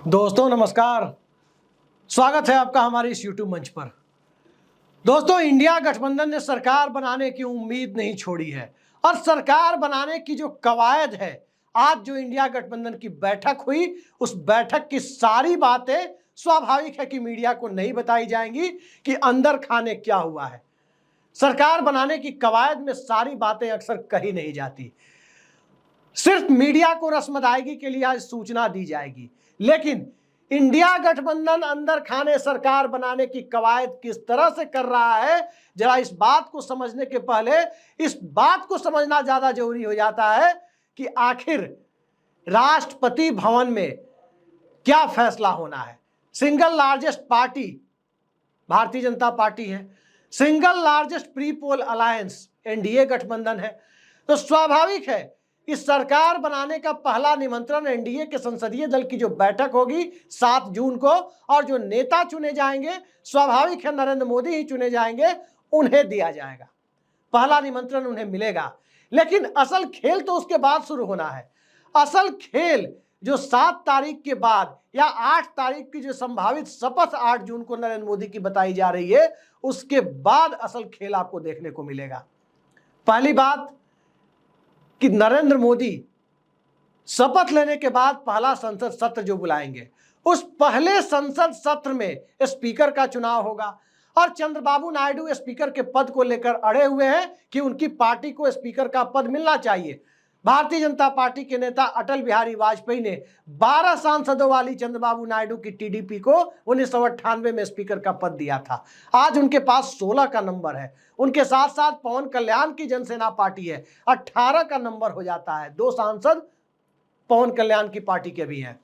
दोस्तों नमस्कार, स्वागत है आपका हमारे इस YouTube मंच पर। दोस्तों, इंडिया गठबंधन ने सरकार बनाने की उम्मीद नहीं छोड़ी है और सरकार बनाने की जो कवायद है, आज जो इंडिया गठबंधन की बैठक हुई, उस बैठक की सारी बातें स्वाभाविक है कि मीडिया को नहीं बताई जाएंगी कि अंदर खाने क्या हुआ है। सरकार बनाने की कवायद में सारी बातें अक्सर कही नहीं जाती, सिर्फ मीडिया को रस्म अदायगी के लिए आज सूचना दी जाएगी। लेकिन इंडिया गठबंधन अंदर खाने सरकार बनाने की कवायद किस तरह से कर रहा है, जरा इस बात को समझने के पहले इस बात को समझना ज्यादा जरूरी हो जाता है कि आखिर राष्ट्रपति भवन में क्या फैसला होना है। Single largest party Bharatiya Janata party है, single largest pre poll alliance NDA गठबंधन है। तो स्वाभाविक है इस सरकार बनाने का पहला निमंत्रण एनडीए के संसदीय दल की जो बैठक होगी 7 जून को, और जो नेता चुने जाएंगे स्वाभाविक है नरेंद्र मोदी ही चुने जाएंगे, उन्हें दिया जाएगा, पहला निमंत्रण उन्हें मिलेगा। लेकिन असल खेल तो उसके बाद शुरू होना है। असल खेल जो 7 तारीख के बाद या 8 तारीख की जो संभावित शपथ 8 जून को नरेंद्र मोदी की बताई जा रही है, उसके बाद असल खेल आपको देखने को मिलेगा। पहली बात कि नरेंद्र मोदी शपथ लेने के बाद पहला संसद सत्र जो बुलाएंगे, उस पहले संसद सत्र में स्पीकर का चुनाव होगा और चंद्रबाबू नायडू स्पीकर के पद को लेकर अड़े हुए हैं कि उनकी पार्टी को स्पीकर का पद मिलना चाहिए। भारतीय जनता पार्टी के नेता अटल बिहारी वाजपेयी ने 12 सांसदों वाली चंद्रबाबू नायडू की टीडीपी को 1998 में स्पीकर का पद दिया था। आज उनके पास 16 का नंबर है। उनके साथ साथ पवन कल्याण की जनसेना पार्टी है, 18 का नंबर हो जाता है। 2 सांसद पवन कल्याण की पार्टी के भी हैं।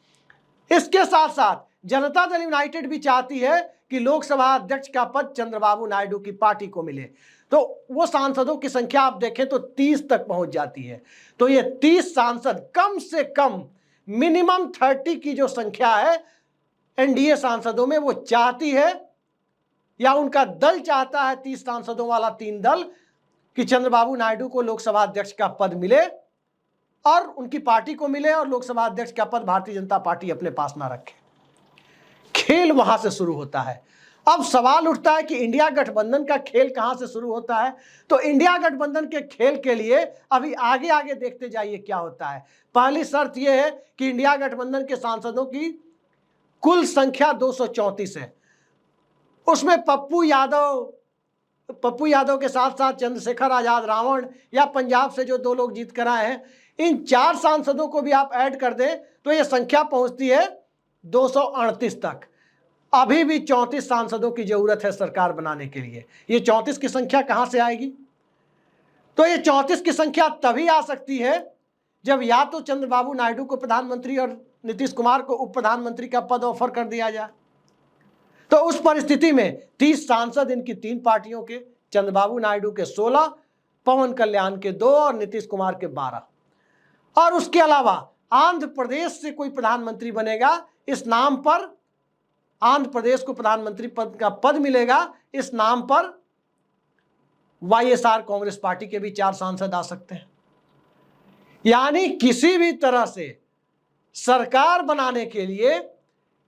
इसके साथ साथ जनता दल यूनाइटेड भी चाहती है कि लोकसभा अध्यक्ष का पद चंद्रबाबू नायडू की पार्टी को मिले, तो वो सांसदों की संख्या आप देखें तो 30 तक पहुंच जाती है। तो ये 30 सांसद कम से कम मिनिमम 30 की जो संख्या है एनडीए सांसदों में, वो चाहती है या उनका दल चाहता है, 30 सांसदों वाला 3 दल, कि चंद्रबाबू नायडू को लोकसभा अध्यक्ष का पद मिले और उनकी पार्टी को मिले और लोकसभा अध्यक्ष का पद भारतीय जनता पार्टी अपने पास ना रखे। खेल वहां से शुरू होता है। अब सवाल उठता है कि इंडिया गठबंधन का खेल कहां से शुरू होता है। तो इंडिया गठबंधन के खेल के लिए अभी आगे आगे देखते जाइए क्या होता है। पहली शर्त यह है कि इंडिया गठबंधन के सांसदों की कुल संख्या 234 है। उसमें पप्पू यादव के साथ साथ चंद्रशेखर आजाद रावण या पंजाब से जो 2 लोग जीत कर आए हैं, इन 4 सांसदों को भी आप ऐड कर दें तो यह संख्या पहुंचती है 238 तक। अभी भी 34 सांसदों की जरूरत है सरकार बनाने के लिए। ये 34 की संख्या कहां से आएगी? तो ये 34 की संख्या तभी आ सकती है जब या तो चंद्रबाबू नायडू को प्रधानमंत्री और नीतीश कुमार को उप प्रधानमंत्री का पद ऑफर कर दिया जाए। तो उस परिस्थिति में 30 सांसद इनकी 3 पार्टियों के, चंद्रबाबू नायडू के 16, पवन कल्याण के 2 और नीतीश कुमार के 12। और उसके अलावा आंध्र प्रदेश से कोई प्रधानमंत्री बनेगा, इस नाम पर आंध्र प्रदेश को प्रधानमंत्री पद का पद मिलेगा, इस नाम पर वाईएसआर कांग्रेस पार्टी के भी 4 सांसद आ सकते हैं। यानी किसी भी तरह से सरकार बनाने के लिए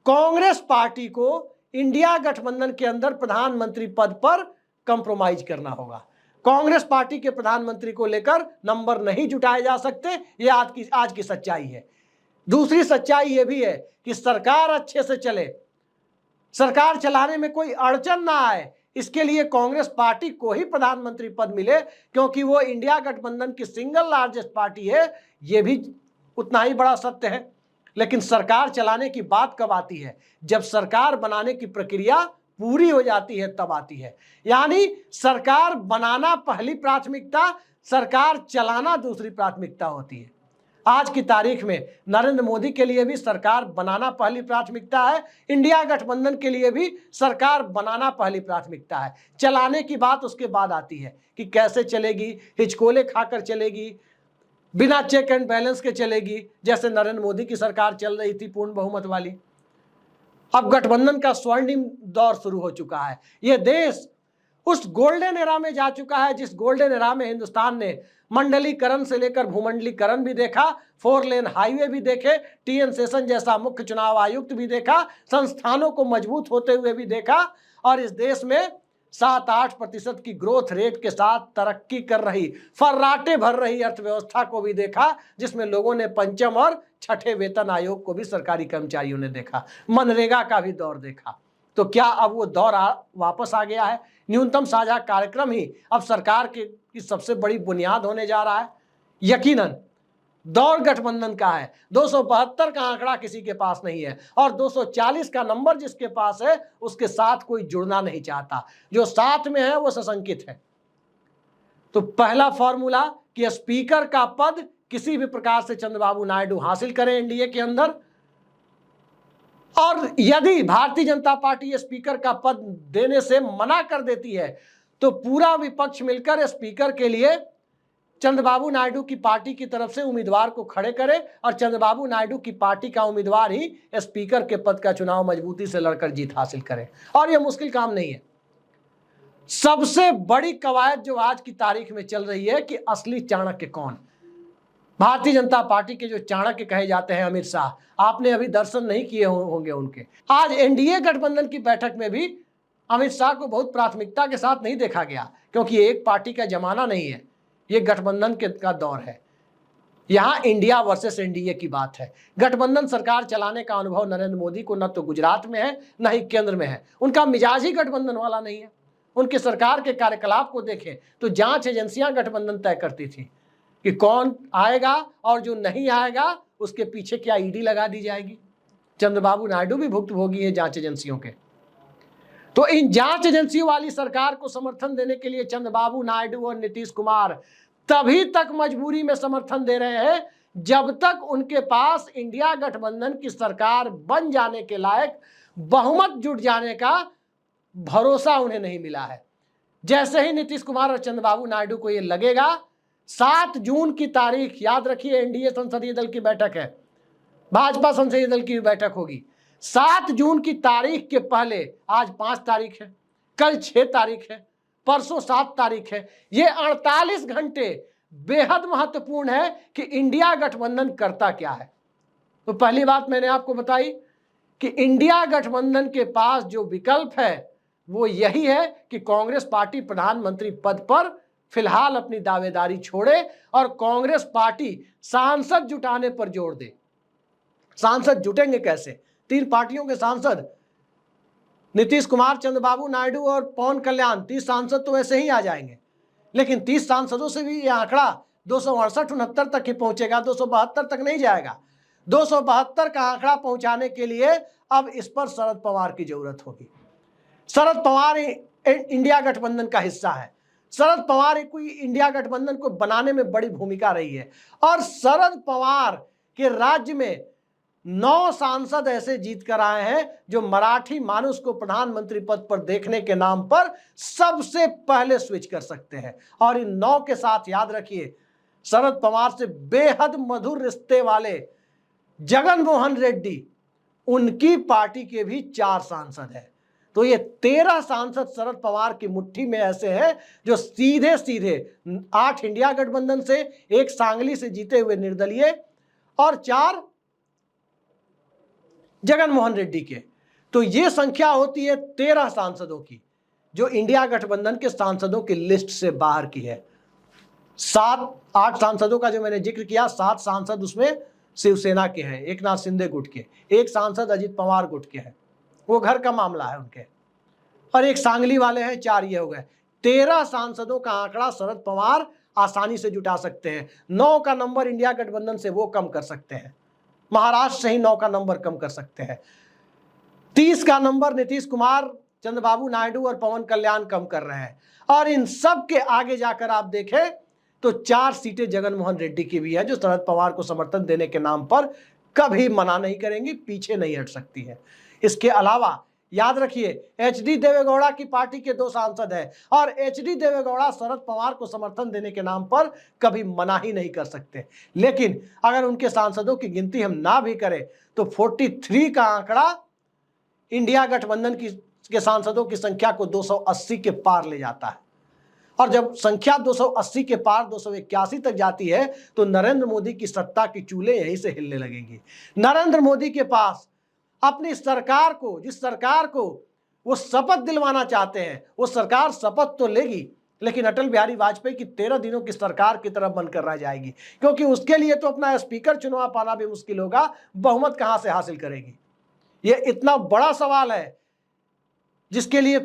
कांग्रेस पार्टी को इंडिया गठबंधन के अंदर प्रधानमंत्री पद पर कंप्रोमाइज करना होगा। कांग्रेस पार्टी के प्रधानमंत्री को लेकर नंबर नहीं जुटाए जा सकते, यह आज की सच्चाई है। दूसरी सच्चाई यह भी है कि सरकार अच्छे से चले, सरकार चलाने में कोई अड़चन ना आए, इसके लिए कांग्रेस पार्टी को ही प्रधानमंत्री पद मिले, क्योंकि वो इंडिया गठबंधन की सिंगल लार्जेस्ट पार्टी है। यह भी उतना ही बड़ा सत्य है। लेकिन सरकार चलाने की बात कब आती है? जब सरकार बनाने की प्रक्रिया पूरी हो जाती है तब आती है। यानी सरकार बनाना पहली प्राथमिकता, सरकार चलाना दूसरी प्राथमिकता होती है। आज की तारीख में नरेंद्र मोदी के लिए भी सरकार बनाना पहली प्राथमिकता है, इंडिया गठबंधन के लिए भी सरकार बनाना पहली प्राथमिकता है। चलाने की बात उसके बाद आती है कि कैसे चलेगी, हिचकोले खाकर चलेगी, बिना चेक एंड बैलेंस के चलेगी, जैसे नरेंद्र मोदी की सरकार चल रही थी पूर्ण बहुमत वाली। अब गठबंधन का स्वर्णिम दौर शुरू हो चुका है। यह देश उस गोल्डन एरा में जा चुका है जिस गोल्डन एरा में हिंदुस्तान ने मंडलीकरण से लेकर भूमंडलीकरण भी देखा, 4 लेन हाईवे भी देखे, टीएन शेषन जैसा मुख्य चुनाव आयुक्त भी देखा, संस्थानों को मजबूत होते हुए भी देखा, और इस देश में 7-8% की ग्रोथ रेट के साथ तरक्की कर रही, फर्राटे भर रही अर्थव्यवस्था को भी देखा, जिसमें लोगों ने पंचम और छठे वेतन आयोग को भी सरकारी कर्मचारियों ने देखा, मनरेगा का भी दौर देखा। तो क्या अब वो दौर वापस आ गया है? न्यूनतम साझा कार्यक्रम ही अब सरकार की सबसे बड़ी बुनियाद होने जा रहा है? यकीनन दौर गठबंधन का है। 272 का आंकड़ा किसी के पास नहीं है, और 240 का नंबर जिसके पास है उसके साथ कोई जुड़ना नहीं चाहता। जो साथ में है वो सशंकित है। तो पहला फॉर्मूला कि स्पीकर का पद किसी भी प्रकार से चंद्रबाबू नायडू हासिल करें एनडीए के अंदर, और यदि भारतीय जनता पार्टी स्पीकर का पद देने से मना कर देती है तो पूरा विपक्ष मिलकर स्पीकर के लिए चंद्रबाबू नायडू की पार्टी की तरफ से उम्मीदवार को खड़े करे, और चंद्रबाबू नायडू की पार्टी का उम्मीदवार ही स्पीकर के पद का चुनाव मजबूती से लड़कर जीत हासिल करे। और यह मुश्किल काम नहीं है। सबसे बड़ी कवायद जो आज की तारीख में चल रही है कि असली चाणक्य कौन? भारतीय जनता पार्टी के जो चाणक्य कहे जाते हैं अमित शाह, आपने अभी दर्शन नहीं किए होंगे उनके। आज एनडीए गठबंधन की बैठक में भी अमित शाह को बहुत प्राथमिकता के साथ नहीं देखा गया, क्योंकि एक पार्टी का जमाना नहीं है, ये गठबंधन का दौर है। यहां इंडिया वर्सेस एनडीए की बात है। गठबंधन सरकार चलाने का अनुभव नरेंद्र मोदी को न तो गुजरात में है न ही केंद्र में है। उनका मिजाज ही गठबंधन वाला नहीं है। उनके सरकार के कार्यकलाप को देखें तो जांच एजेंसियां गठबंधन तय करती थी कि कौन आएगा, और जो नहीं आएगा उसके पीछे क्या ईडी लगा दी जाएगी। चंद्रबाबू नायडू भी भुक्तभोगी है जांच एजेंसियों के। तो इन जांच एजेंसियों वाली सरकार को समर्थन देने के लिए चंद्रबाबू नायडू और नीतीश कुमार तभी तक मजबूरी में समर्थन दे रहे हैं जब तक उनके पास इंडिया गठबंधन की सरकार बन जाने के लायक बहुमत जुट जाने का भरोसा उन्हें नहीं मिला है। जैसे ही नीतीश कुमार और चंद्रबाबू नायडू को यह लगेगा, 7 जून की तारीख याद रखिए, एनडीए संसदीय दल की बैठक है, भाजपा संसदीय दल की बैठक होगी 7 जून की तारीख के पहले। आज 5 तारीख है, कल 6 तारीख है, परसों 7 तारीख है। ये 48 घंटे बेहद महत्वपूर्ण है कि इंडिया गठबंधन करता क्या है। तो पहली बात मैंने आपको बताई कि इंडिया गठबंधन के पास जो विकल्प है वो यही है कि कांग्रेस पार्टी प्रधानमंत्री पद पर फिलहाल अपनी दावेदारी छोड़े और कांग्रेस पार्टी सांसद जुटाने पर जोर दे। सांसद जुटेंगे कैसे? 3 पार्टियों के सांसद, नीतीश कुमार, चंद्रबाबू नायडू और पवन कल्याण, 30 सांसद तो ऐसे ही आ जाएंगे। लेकिन 30 सांसदों से भी यह आंकड़ा 268-69 तक ही पहुंचेगा, 272 तक नहीं जाएगा। 272 का आंकड़ा पहुंचाने के लिए अब इस पर शरद पवार की जरूरत होगी। शरद पवार इंडिया गठबंधन का हिस्सा है। शरद पवार कोई इंडिया गठबंधन को बनाने में बड़ी भूमिका रही है, और शरद पवार के राज्य में 9 सांसद ऐसे जीत कर आए हैं जो मराठी मानुष को प्रधानमंत्री पद पर देखने के नाम पर सबसे पहले स्विच कर सकते हैं। और इन 9 के साथ याद रखिए, शरद पवार से बेहद मधुर रिश्ते वाले जगन मोहन रेड्डी, उनकी पार्टी के भी 4 सांसद हैं। तो ये 13 सांसद शरद पवार की मुट्ठी में ऐसे हैं जो सीधे सीधे 8 इंडिया गठबंधन से, 1 सांगली से जीते हुए निर्दलीय, और 4 जगन मोहन रेड्डी के। तो ये संख्या होती है 13 सांसदों की, जो इंडिया गठबंधन के सांसदों की लिस्ट से बाहर की है। 7-8 सांसदों का जो मैंने जिक्र किया, 7 सांसद उसमें शिवसेना के हैं, एकनाथ शिंदे गुट के, 1 सांसद अजित पवार गुट के हैं, वो घर का मामला है उनके, और 1 सांगली वाले हैं, 4 ये हो गए। 13 सांसदों का आंकड़ा शरद पवार आसानी से जुटा सकते हैं। 9 का नंबर इंडिया गठबंधन से वो कम कर सकते हैं, महाराष्ट्र से ही 9 का नंबर कम कर सकते हैं। 30 का नंबर नीतीश कुमार, चंद्रबाबू नायडू और पवन कल्याण कम कर रहे हैं। और इन सब के आगे जाकर आप देखें तो 4 सीटें जगन मोहन रेड्डी की भी है, जो शरद पवार को समर्थन देने के नाम पर कभी मना नहीं करेंगी, पीछे नहीं हट सकती है। इसके अलावा याद रखिए, एचडी देवेगौड़ा की पार्टी के 2 सांसद हैं, और एचडी देवेगौड़ा शरद पवार को समर्थन देने के नाम पर कभी मना ही नहीं कर सकते। लेकिन अगर उनके सांसदों की गिनती हम ना भी करें तो 43 का आंकड़ा इंडिया गठबंधन के सांसदों की संख्या को 280 के पार ले जाता है। और जब संख्या 280 के पार 281 तक जाती है तो नरेंद्र मोदी की सत्ता की चूल्हे यहीं से हिलने लगेंगी। नरेंद्र मोदी के पास अपनी सरकार को, जिस सरकार को वो शपथ दिलवाना चाहते हैं, वो सरकार शपथ तो लेगी लेकिन अटल बिहारी वाजपेयी की 13 दिनों की सरकार की तरफ बनकर रह जाएगी, क्योंकि उसके लिए तो अपना स्पीकर चुनाव पाना भी मुश्किल होगा, बहुमत कहां से हासिल करेगी। यह इतना बड़ा सवाल है जिसके लिए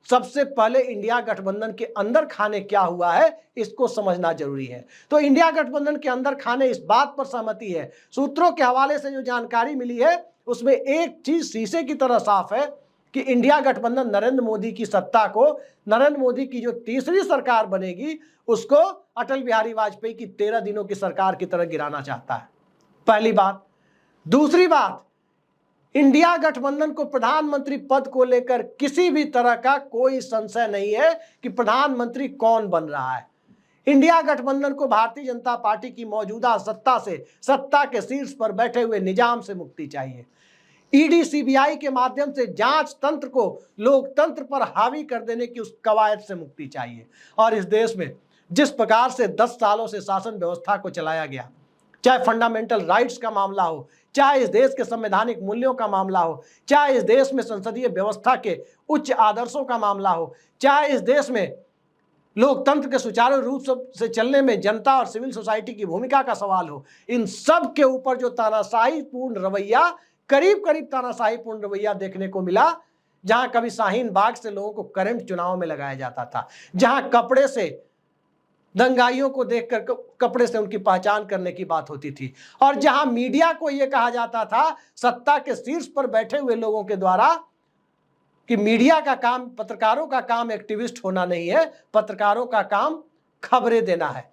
सबसे पहले इंडिया गठबंधन के अंदर खाने क्या हुआ है इसको समझना जरूरी है। तो इंडिया गठबंधन के अंदर खाने इस बात पर सहमति है, सूत्रों के हवाले से जो जानकारी मिली है उसमें एक चीज शीशे की तरह साफ है कि इंडिया गठबंधन नरेंद्र मोदी की सत्ता को, नरेंद्र मोदी की जो तीसरी सरकार बनेगी उसको अटल बिहारी वाजपेयी की 13 दिनों की सरकार की तरह गिराना चाहता है, पहली बात। दूसरी बात, इंडिया गठबंधन को प्रधानमंत्री पद को लेकर किसी भी तरह का कोई संशय नहीं है कि प्रधानमंत्री कौन बन रहा है। इंडिया गठबंधन को भारतीय जनता पार्टी की मौजूदा सत्ता से, सत्ता के शीर्ष पर बैठे हुए निजाम से मुक्ति चाहिए। ईडी सीबीआई के माध्यम से जांच तंत्र को लोकतंत्र पर हावी कर देने की उस कवायद से मुक्ति चाहिए। और इस देश में जिस प्रकार से 10 सालों से शासन व्यवस्था को चलाया गया, चाहे फंडामेंटल राइट्स का मामला हो, चाहे इस देश के संवैधानिक मूल्यों का मामला हो, चाहे इस देश में संसदीय व्यवस्था के उच्च आदर्शों का मामला हो, चाहे इस देश में लोकतंत्र के सुचारू रूप से चलने में जनता और सिविल सोसाइटी की भूमिका का सवाल हो, इन सब के ऊपर जो तानाशाहीपूर्ण रवैया, करीब करीब तानाशाहीपूर्ण रवैया देखने को मिला, जहां कभी शाहीन बाग से लोगों को करंट चुनाव में लगाया जाता था, जहां कपड़े से दंगाइयों को देखकर कपड़े से उनकी पहचान करने की बात होती थी, और जहां मीडिया को यह कहा जाता था सत्ता के शीर्ष पर बैठे हुए लोगों के द्वारा कि मीडिया का काम, पत्रकारों का काम एक्टिविस्ट होना नहीं है, पत्रकारों का काम खबरें देना है।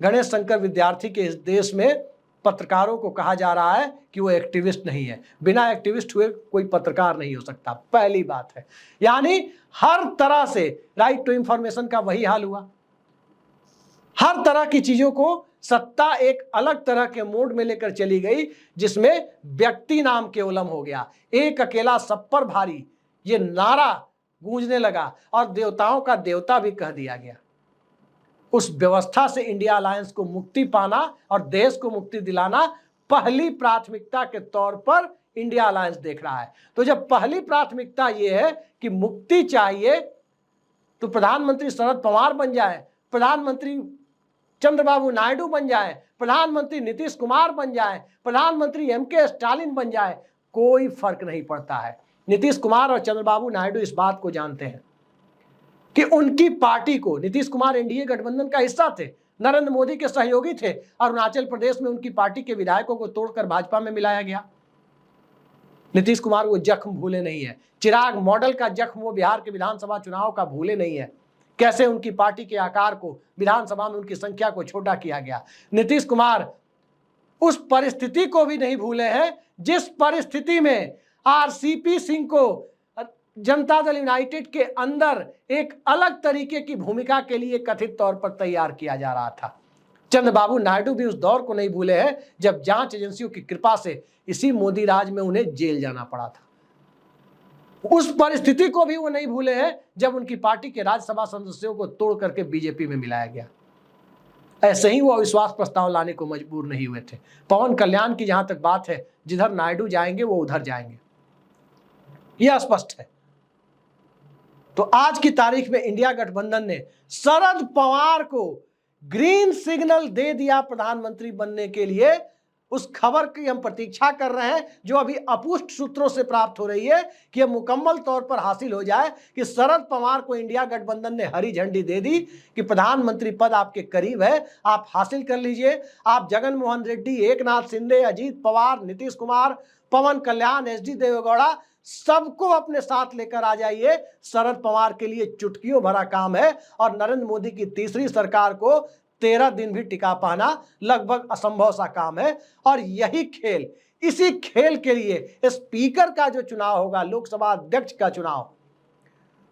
गणेश शंकर विद्यार्थी के इस देश में पत्रकारों को कहा जा रहा है कि वो एक्टिविस्ट नहीं है, बिना एक्टिविस्ट हुए कोई पत्रकार नहीं हो सकता, पहली बात है। यानी हर तरह से राइट टू इंफॉर्मेशन का वही हाल हुआ, हर तरह की चीजों को सत्ता एक अलग तरह के मोड में लेकर चली गई, जिसमें व्यक्ति नाम केवलम हो गया, एक अकेला सब पर भारी, ये नारा गूंजने लगा और देवताओं का देवता भी कह दिया गया। उस व्यवस्था से इंडिया अलायंस को मुक्ति पाना और देश को मुक्ति दिलाना पहली प्राथमिकता के तौर पर इंडिया अलायंस देख रहा है। तो जब पहली प्राथमिकता यह है कि मुक्ति चाहिए, तो प्रधानमंत्री शरद पवार बन जाए, प्रधानमंत्री चंद्रबाबू नायडू बन जाए, प्रधानमंत्री नीतीश कुमार बन जाए, प्रधानमंत्री एमके स्टालिन बन जाए, कोई फर्क नहीं पड़ता है। नीतीश कुमार और चंद्रबाबू नायडू इस बात को जानते हैं कि उनकी पार्टी को, नीतीश कुमार एनडीए गठबंधन का हिस्सा थे, नरेंद्र मोदी के सहयोगी थे, अरुणाचल प्रदेश में उनकी पार्टी के विधायकों को तोड़कर भाजपा में मिलाया गया। नीतीश कुमार वो जख्म भूले नहीं है, चिराग मॉडल का जख्म वो बिहार के विधानसभा चुनाव का भूले नहीं है, कैसे उनकी पार्टी के आकार को, विधानसभा में उनकी संख्या को छोटा किया गया। नीतीश कुमार उस परिस्थिति को भी नहीं भूले हैं जिस परिस्थिति में आरसीपी सिंह को जनता दल यूनाइटेड के अंदर एक अलग तरीके की भूमिका के लिए कथित तौर पर तैयार किया जा रहा था। चंद्रबाबू नायडू भी उस दौर को नहीं भूले हैं जब जांच एजेंसियों की कृपा से इसी मोदी राज में उन्हें जेल जाना पड़ा था। उस परिस्थिति को भी वो नहीं भूले हैं जब उनकी पार्टी के राज्यसभा सदस्यों को तोड़ करके बीजेपी में मिलाया गया। ऐसे ही वो अविश्वास प्रस्ताव लाने को मजबूर नहीं हुए थे। पवन कल्याण की जहां तक बात है, जिधर नायडू जाएंगे वो उधर जाएंगे, यह स्पष्ट है। तो आज की तारीख में इंडिया गठबंधन ने शरद पवार को ग्रीन सिग्नल दे दिया प्रधानमंत्री बनने के लिए। उस खबर की हम प्रतीक्षा कर रहे हैं जो अभी अपुष्ट सूत्रों से प्राप्त हो रही है कि यह मुकम्मल तौर पर हासिल हो जाए कि शरद पवार को इंडिया गठबंधन ने हरी झंडी दे दी कि प्रधानमंत्री पद आपके करीब है, आप हासिल कर लीजिए। आप जगन मोहन रेड्डी, एकनाथ शिंदे, अजीत पवार, नीतीश कुमार, पवन कल्याण, एसडी देवेगौड़ा, सबको अपने साथ लेकर आ जाइए। शरद पवार के लिए चुटकियों भरा काम है और नरेंद्र मोदी की तीसरी सरकार को 13 दिन भी टिका पाना लगभग असंभव सा काम है। और यही खेल, इसी खेल के लिए स्पीकर का जो चुनाव होगा, लोकसभा अध्यक्ष का चुनाव,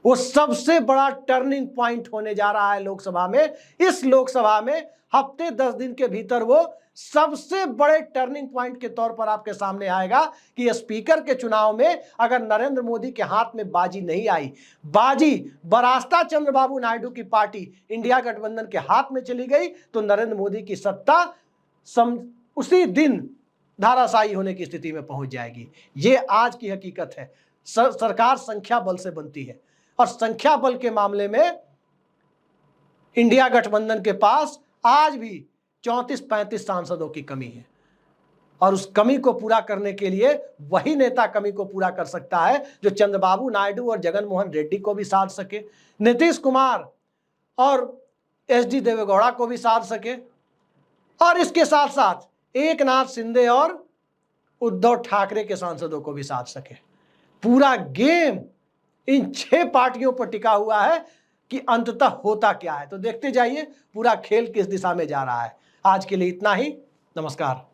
वो सबसे बड़ा टर्निंग पॉइंट होने जा रहा है लोकसभा में। इस लोकसभा में हफ्ते 10 दिन के भीतर वो सबसे बड़े टर्निंग पॉइंट के तौर पर आपके सामने आएगा कि स्पीकर के चुनाव में अगर नरेंद्र मोदी के हाथ में बाजी नहीं आई, बाजी बरास्ता चंद्रबाबू नायडू की पार्टी इंडिया गठबंधन के हाथ में चली गई, तो नरेंद्र मोदी की सत्ता उसी दिन धाराशायी होने की स्थिति में पहुंच जाएगी। ये आज की हकीकत है। सरकार संख्या बल से बनती है और संख्या बल के मामले में इंडिया गठबंधन के पास आज भी 34-35 सांसदों की कमी है और उस कमी को पूरा करने के लिए वही नेता कमी को पूरा कर सकता है जो चंद्रबाबू नायडू और जगन मोहन रेड्डी को भी साध सके, नीतीश कुमार और एचडी देवेगौड़ा को भी साध सके और इसके साथ साथ एकनाथ शिंदे और उद्धव ठाकरे के सांसदों को भी साध सके। पूरा गेम इन 6 पार्टियों पर टिका हुआ है कि अंततः होता क्या है। तो देखते जाइए पूरा खेल किस दिशा में जा रहा है। आज के लिए इतना ही। नमस्कार।